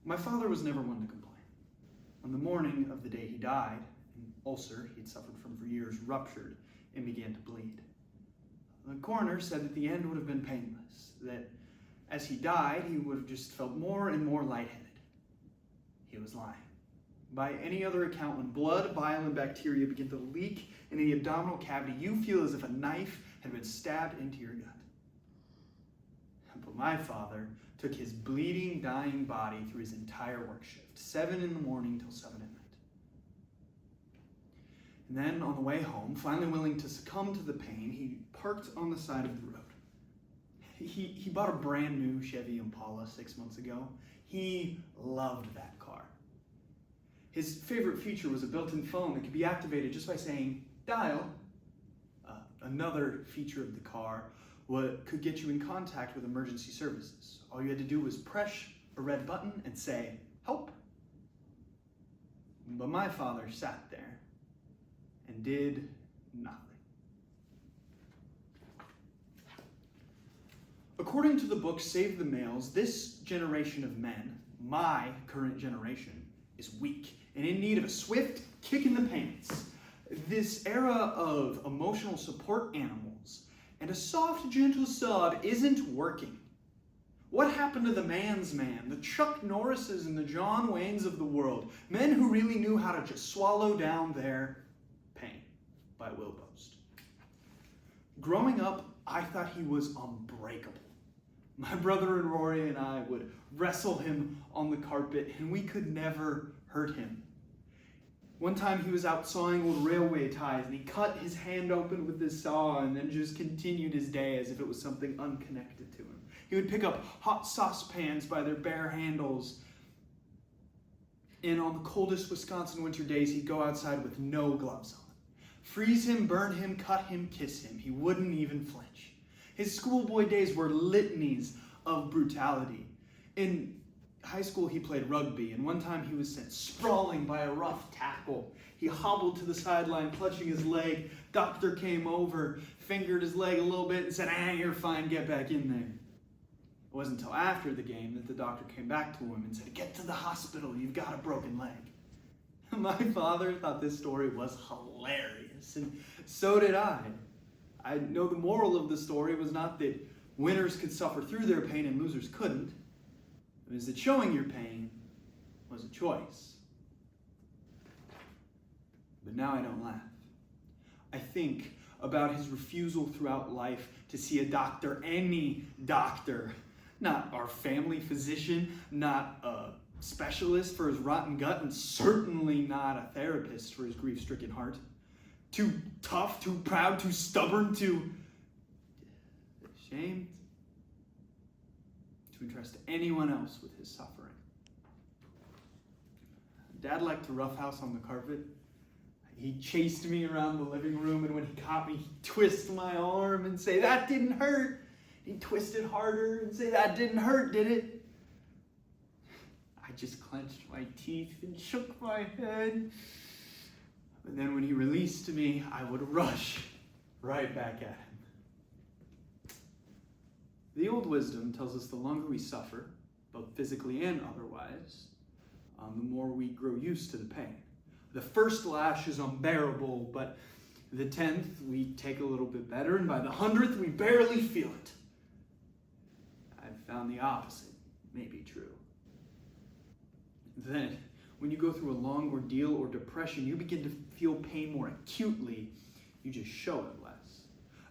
My father was never one to complain. On the morning of the day he died, an ulcer he'd suffered from for years ruptured and began to bleed. The coroner said that the end would have been painless, that as he died, he would have just felt more and more lightheaded. He was lying. By any other account, when blood, bile, and bacteria begin to leak in the abdominal cavity, you feel as if a knife had been stabbed into your gut. But my father took his bleeding, dying body through his entire work shift, 7 in the morning till 7 at night. And then on the way home, finally willing to succumb to the pain, he parked on the side of the road. He bought a brand new Chevy Impala 6 months ago. He loved that car. His favorite feature was a built-in phone that could be activated just by saying, dial. Another feature of the car could get you in contact with emergency services. All you had to do was press a red button and say, help. But my father sat there and did nothing. According to the book Save the Males, this generation of men, my current generation, is weak and in need of a swift kick in the pants. This era of emotional support animals and a soft, gentle sod isn't working. What happened to the man's man, the Chuck Norrises and the John Waynes of the world, men who really knew how to just swallow down their pain by will boast? Growing up, I thought he was unbreakable. My brother and Rory and I would wrestle him on the carpet, and we could never hurt him. One time he was out sawing old railway ties, and he cut his hand open with his saw and then just continued his day as if it was something unconnected to him. He would pick up hot saucepans by their bare handles, and on the coldest Wisconsin winter days, he'd go outside with no gloves on. Freeze him, burn him, cut him, kiss him. He wouldn't even flinch. His schoolboy days were litanies of brutality. In high school, he played rugby, and one time he was sent sprawling by a rough tackle. He hobbled to the sideline, clutching his leg. Doctor came over, fingered his leg a little bit, and said, you're fine, get back in there. It wasn't until after the game that the doctor came back to him and said, get to the hospital, you've got a broken leg. My father thought this story was hilarious, and so did I. I know the moral of the story was not that winners could suffer through their pain and losers couldn't. It was that showing your pain was a choice. But now I don't laugh. I think about his refusal throughout life to see a doctor, any doctor, not our family physician, not a specialist for his rotten gut, and certainly not a therapist for his grief-stricken heart. Too tough, too proud, too stubborn, too ashamed to entrust anyone else with his suffering. Dad liked to roughhouse on the carpet. He chased me around the living room, and when he caught me, he'd twist my arm and say, that didn't hurt. He'd twist it harder and say, that didn't hurt, did it? I just clenched my teeth and shook my head. And then when he released me, I would rush right back at him. The old wisdom tells us the longer we suffer, both physically and otherwise, the more we grow used to the pain. The first lash is unbearable, but the 10th we take a little bit better, and by the 100th we barely feel it. I've found the opposite may be true. Then, when you go through a long ordeal or depression, you begin to feel pain more acutely. You just show it less.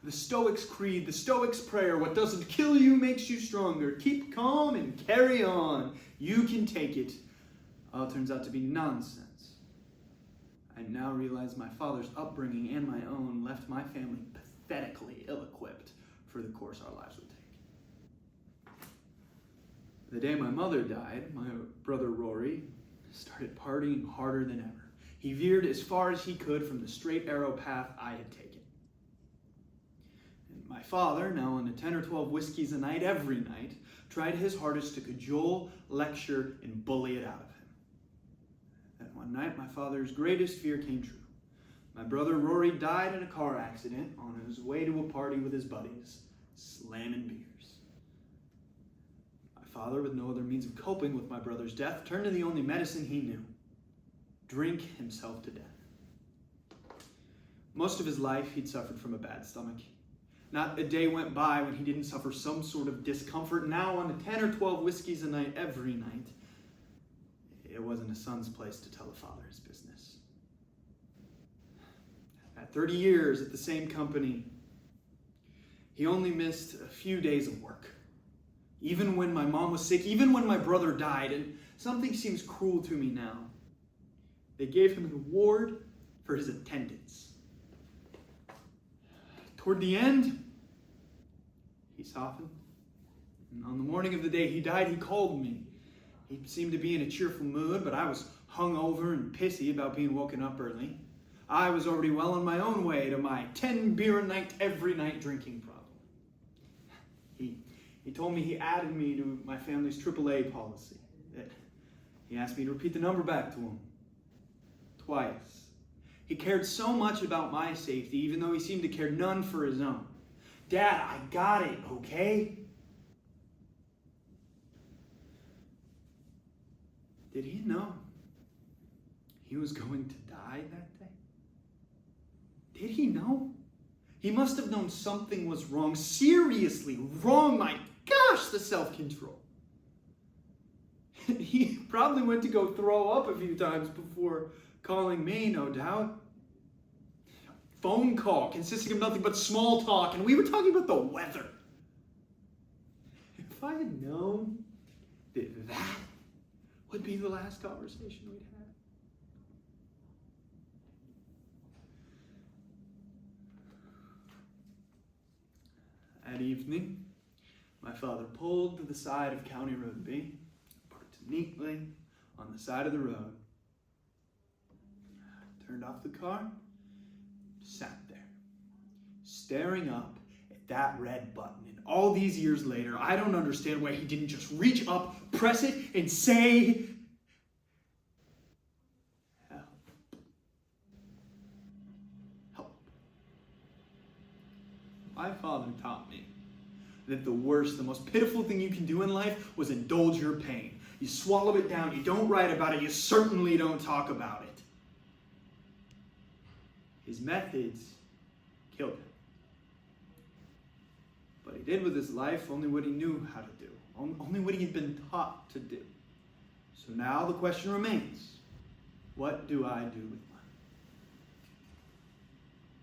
The Stoics' creed, the Stoics' prayer, what doesn't kill you makes you stronger. Keep calm and carry on. You can take it. It turns out to be nonsense. I now realize my father's upbringing and my own left my family pathetically ill-equipped for the course our lives would take. The day my mother died, my brother Rory started partying harder than ever. He veered as far as he could from the straight arrow path I had taken. And my father, now on to 10 or 12 whiskeys a night every night, tried his hardest to cajole, lecture, and bully it out of him. Then one night, my father's greatest fear came true. My brother Rory died in a car accident on his way to a party with his buddies, slamming beers. My father, with no other means of coping with my brother's death, turned to the only medicine he knew: drink himself to death. Most of his life, he'd suffered from a bad stomach. Not a day went by when he didn't suffer some sort of discomfort. Now on to 10 or 12 whiskeys a night, every night. It wasn't a son's place to tell a father his business. At 30 years at the same company, he only missed a few days of work. Even when my mom was sick, even when my brother died, and something seems cruel to me now. They gave him an award for his attendance. Toward the end, he softened. And on the morning of the day he died, he called me. He seemed to be in a cheerful mood, but I was hungover and pissy about being woken up early. I was already well on my own way to my 10 beer a night, every night drinking problem. He told me he added me to my family's AAA policy. He asked me to repeat the number back to him. Twice. He cared so much about my safety, even though he seemed to care none for his own. Dad, I got it, okay? Did he know he was going to die that day? Did he know? He must have known something was wrong, seriously wrong. My gosh, the self-control. He probably went to go throw up a few times before calling me, no doubt. Phone call consisting of nothing but small talk, and we were talking about the weather. If I had known that that would be the last conversation we'd had. That evening, my father pulled to the side of County Road B, parked neatly on the side of the road, turned off the car, sat there, staring up at that red button. And all these years later, I don't understand why he didn't just reach up, press it, and say, help. Help. My father taught me that the worst, the most pitiful thing you can do in life was indulge your pain. You swallow it down, you don't write about it, you certainly don't talk about it. His methods killed him. But he did with his life only what he knew how to do, only what he had been taught to do. So now the question remains, what do I do with my